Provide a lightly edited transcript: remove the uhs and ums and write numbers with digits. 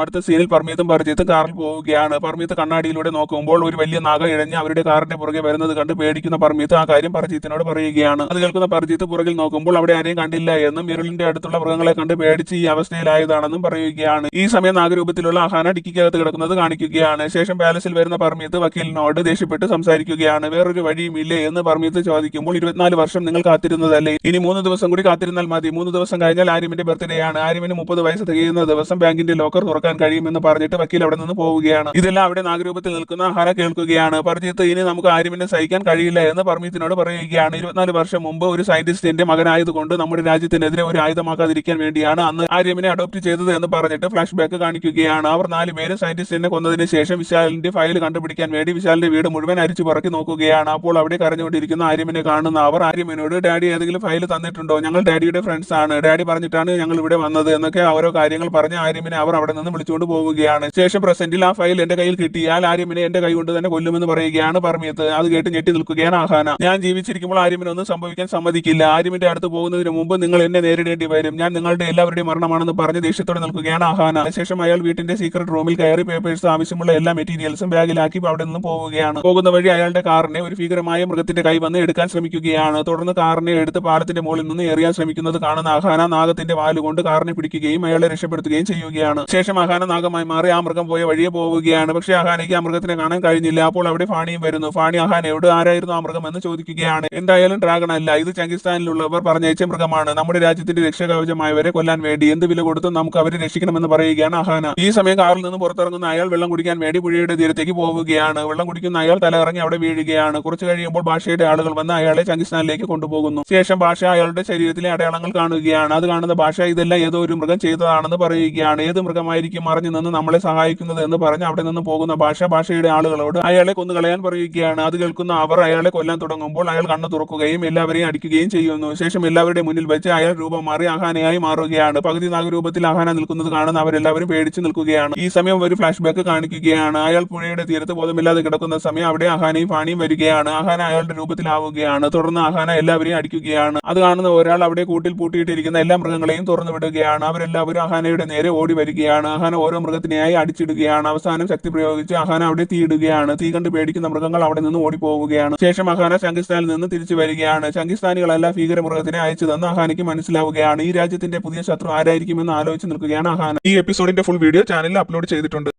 അടുത്ത സീനിൽ പർമീത്തും പർജിത്തും കാറിൽ പോവുകയാണ്. പർമീത്ത് കണ്ണാടിയിലൂടെ നോക്കുമ്പോൾ ഒരു വലിയ നാഗ ഇഴഞ്ഞ് അവരുടെ കാറിന്റെ പുറകെ വരുന്നത് കണ്ട് പേടിക്കുന്ന പർമീത്ത് ആ കാര്യം പർജിത്തിനോട് പറയുകയാണ്. അത് കേൾക്കുന്ന പർജിത്ത് പുറകിൽ നോക്കുമ്പോൾ അവിടെ ആരെയും കണ്ടില്ല എന്നും ഇരുളിന്റെ അടുത്തുള്ള മൃഗങ്ങളെ കണ്ട് പേടിച്ച് ഈ അവസ്ഥയിലായതാണെന്നും പറയുകയാണ്. ഈ സമയം നാഗരൂപത്തിലുള്ള അഹാന ഡിക്കിക്കകത്ത് കിടക്കുന്നത് കാണിക്കുകയാണ്. ശേഷം പാലസിൽ വരുന്ന പർമീത്ത് വക്കീലിനോട് ദേഷ്യപ്പെട്ട് സംസാരിക്കുകയാണ്. വേറൊരു വഴിയുമില്ലേ എന്ന് പർമീത്ത് ചോദിക്കുമ്പോൾ 24 വർഷം നിങ്ങൾ കാത്തിരുന്നതല്ലേ, ഇനി 3 ദിവസം കൂടി കാത്തിരുന്നാൽ മതി. 3 ദിവസം കഴിഞ്ഞാൽ ആര്യമിന്റെ ബർത്ത്ഡേ ആണ്. ആര്യമിന് 30 വയസ്സ് തികയുന്ന ദിവസം ബാങ്കിന്റെ ലോക്കർ തുറക്കാൻ കഴിയുമെന്ന് പറഞ്ഞിട്ട് വക്കീൽ അവിടെ നിന്ന് പോവുകയാണ്. ഇതെല്ലാം അവിടെ നാഗരൂപത്തിൽ നിൽക്കുന്ന അഹാന കേൾക്കുകയാണ്. പർജിത്ത് ഇനി നമുക്ക് ആര്യമിനെ സഹിക്കാൻ കഴിയില്ല എന്ന് പർമീത്തിനോട് പറയുകയാണ്. 24 വർഷം മുമ്പ് ഒരു സയന്റിസ്റ്റിന്റെ മകനായതുകൊണ്ട് നമ്മുടെ രാജ്യത്തിനെതിരെ ഒരു ആയുധമാക്കാതിരിക്കാൻ വേണ്ടിയാണ് അന്ന് ആര്യമിനെ അഡോപ്റ്റ് ചെയ്തത് എന്ന് പറഞ്ഞിട്ട് ഫ്ലാഷ് ബാക്ക് കാണിക്കുകയാണ്. അവർ 4 പേരും സയന്റിസ്റ്റിനെ കൊന്നതിന് ശേഷം വിശാലിന്റെ ഫയൽ കണ്ടുപിടിക്കാൻ വേണ്ടി വിശാലിന്റെ വീട് മുഴുവൻ അരിച്ചു പറക്കി നോക്കുകയാണ്. അപ്പോൾ അവിടെ കരഞ്ഞുകൊണ്ടിരിക്കുന്ന ആര്യമിനെ കാണുന്ന അവർ ആര്യമിനോട് ഡാഡി ഏതെങ്കിലും ഫയൽ തന്നിട്ടുണ്ടോ, ഞങ്ങൾ ഡാഡിയുടെ ഫ്രണ്ട്സ് ആണ്, ഡാഡി പറഞ്ഞിട്ടാണ് ഞങ്ങൾ ഇവിടെ വന്നത് എന്നൊക്കെ ഓരോ കാര്യങ്ങൾ പറഞ്ഞ് ആര്യമിനെ അവർ അവിടെ നിന്ന് വിളിച്ചുകൊണ്ട് പോവുകയാണ്. ശേഷം പ്രസന്റിൽ ആ ഫയൽ എന്റെ കയ്യിൽ കിട്ടിയാൽ ആര്യമിനെ എന്റെ കൈ കൊണ്ട് തന്നെ കൊല്ലുമെന്ന് പറയുകയാണ് പർമീത്ത്. അത് കേട്ട് ഞെട്ടി നിൽക്കുകയാണ് അഹാന. ഞാൻ ജീവിച്ചിരിക്കുമ്പോൾ ആര്യമിനൊന്നും സംഭവിക്കാൻ സമ്മതിക്കില്ല. ആര്യമിന്റെ അടുത്ത് പോകുന്നതിന് മുമ്പ് നിങ്ങൾ എന്നെ നേരിടേണ്ടി വരും. ഞാൻ നിങ്ങളുടെ എല്ലാവരുടെയും മരണമാണെന്ന് പറഞ്ഞ് ദേഷ്യത്തോടെ നിൽക്കുകയാണ് അഹാന. ശേഷം അയാൾ വീട്ടിന്റെ സീക്രട്ട് റൂമിൽ കയറി പേപ്പേഴ്സ് ആവശ്യമുള്ള എല്ലാ മെറ്റീരിയൽസും ബാഗിലാക്കി അവിടെ നിന്ന് പോവുകയാണ്. പോകുന്ന വഴി അയാളുടെ കാറിനെ ഒരു ഭീകരമായ മൃഗത്തിന്റെ കൈ വന്ന് എടുക്കാൻ ശ്രമിക്കുകയാണ്. തുടർന്ന് കാറിനെ എടുത്ത് പാലത്തിന്റെ മുകളിൽ നിന്ന് എറിയാൻ ശ്രമിക്കുന്നത് കാണുന്ന അഹാന നാഗത്തിന്റെ വാലുകൊണ്ട് കാറിനെ പിടിക്കുകയും അയാളെ രക്ഷപ്പെടുത്തുകയും ചെയ്യുകയാണ്. ശേഷം അഹാന നാഗമായി മാറി ആ മൃഗം പോയ വഴിയെ പോവുകയാണ്. പക്ഷേ അഹാനയ്ക്ക് ആ മൃഗത്തിനെ കാണാൻ കഴിഞ്ഞില്ല. അപ്പോൾ അവിടെ ഫാണിയും വരുന്നു. ഫാണി അഹാനയോട് ആരായിരുന്നു ആ മൃഗം എന്ന് ചോദിക്കുകയാണ്. എന്തായാലും ഡ്രാഗൺ അല്ല, ഇത് ചങ്കിസ്ഥാനിലുള്ളവർ പറഞ്ഞയച്ച മൃഗമാണ്. നമ്മുടെ രാജ്യത്തിന്റെ രക്ഷാകവചമായവരെ കൊല്ലാൻ വേണ്ടി എന്ത് വില കൊടുത്തും നമുക്ക് അവരെ രക്ഷിക്കണമെന്ന് പറയുകയാണ് അഹാന. ഈ സമയം കാറിൽ നിന്ന് പുറത്തിറങ്ങുന്ന അയാൾ വെള്ളം കുടിക്കാൻ വേണ്ടി പുഴയുടെ തീരത്തേക്ക് പോവുകയാണ്. വെള്ളം കുടിക്കുന്ന അയാൾ തലകറങ്ങി അവിടെ വീഴുകയാണ്. കുറച്ചു കഴിയുമ്പോൾ ഭാഷയുടെ ആളുകൾ വന്ന് അയാളെ ചങ്കിസ്ഥാനിലേക്ക് കൊണ്ടുപോകുന്നു. ശേഷം ഭാഷ അയാളുടെ ശരീരത്തിലെ അടയാളങ്ങൾ കാണുകയാണ്. അത് കാണുന്ന ഭാഷ ഇതെല്ലാം ഏതോ ഒരു മൃഗം ചെയ്തതാണെന്ന് പറയുകയാണ്. ഏത് മൃഗമായിരിക്കും മറിഞ്ഞു നിന്ന് നമ്മളെ സഹായിക്കുന്നത് എന്ന് പറഞ്ഞ് അവിടെ നിന്ന് പോകുന്ന ഭാഷയുടെ ആളുകളോട് അയാളെ കൊന്നുകളയാൻ പറയുകയാണ്. അത് കേൾക്കുന്ന അവർ അയാളെ കൊല്ലാൻ തുടങ്ങുമ്പോൾ അയാൾ കണ്ണു തുറക്കുകയും എല്ലാവരെയും അടിക്കുകയും ചെയ്യുന്നു. ശേഷം എല്ലാവരുടെ മുന്നിൽ വെച്ച് അയാൾ രൂപം മാറി അഹാനയായി മാറുകയാണ്. പകുതി നാഗരൂപത്തിൽ അഹാന നിൽക്കുന്നത് കാണുന്ന അവരെല്ലാവരും പേടിച്ചു നിൽക്കുകയാണ്. ഈ സമയം ഒരു ഫ്ലാഷ് ബാക്ക് കാണിക്കുകയാണ്. അയാൾ പുഴയുടെ തീരത്ത് ബോധമില്ലാതെ കിടക്കുന്ന സമയം അവിടെ അഹാനയും ഫാണിയും വരികയാണ്. അഹാന അയാളുടെ രൂപത്തിലാവുകയാണ്. തുടർന്ന് അഹാന എല്ലാവരെയും അടിക്കുകയാണ്. അത് കാണുന്ന ഒരാൾ അവിടെ കൂട്ടിൽ പൂട്ടിയിട്ടിരിക്കുന്ന എല്ലാ മൃഗങ്ങളെയും തുറന്നു വിടുകയാണ്. അവരെല്ലാവരും അഹാനയുടെ നേരെ ഓടി വരികയാണ്. അഹാന ഓരോ മൃഗത്തിനെയായി അടിച്ചിടുകയാണ്. അവസാനം ശക്തി പ്രയോഗിച്ച് അഹാന അവിടെ തീയിടുകയാണ്. തീ കണ്ട് പേടിക്കുന്ന മൃഗങ്ങൾ അവിടെ നിന്ന് ഓടിപ്പോവുകയാണ്. ശേഷം അഹാന ചങ്കിസ്ഥാനിൽ നിന്ന് തിരിച്ചു വരികയാണ്. ചങ്കിസ്ഥാനികളല്ല ഭീകര മൃഗത്തിനെ അയച്ചു തന്ന് അഹാനയ്ക്ക് മനസ്സിലാവുകയാണ്. ഈ രാജ്യത്തിന്റെ പുതിയ ശത്രു ആരായിരിക്കുമെന്ന് ആലോചിച്ച് നിൽക്കുകയാണ് അഹാന. ഈ എപ്പിസോഡിന്റെ ഫുൾ വീഡിയോ ചാനലിൽ അപ്ലോഡ് ചെയ്തിട്ടുണ്ട്.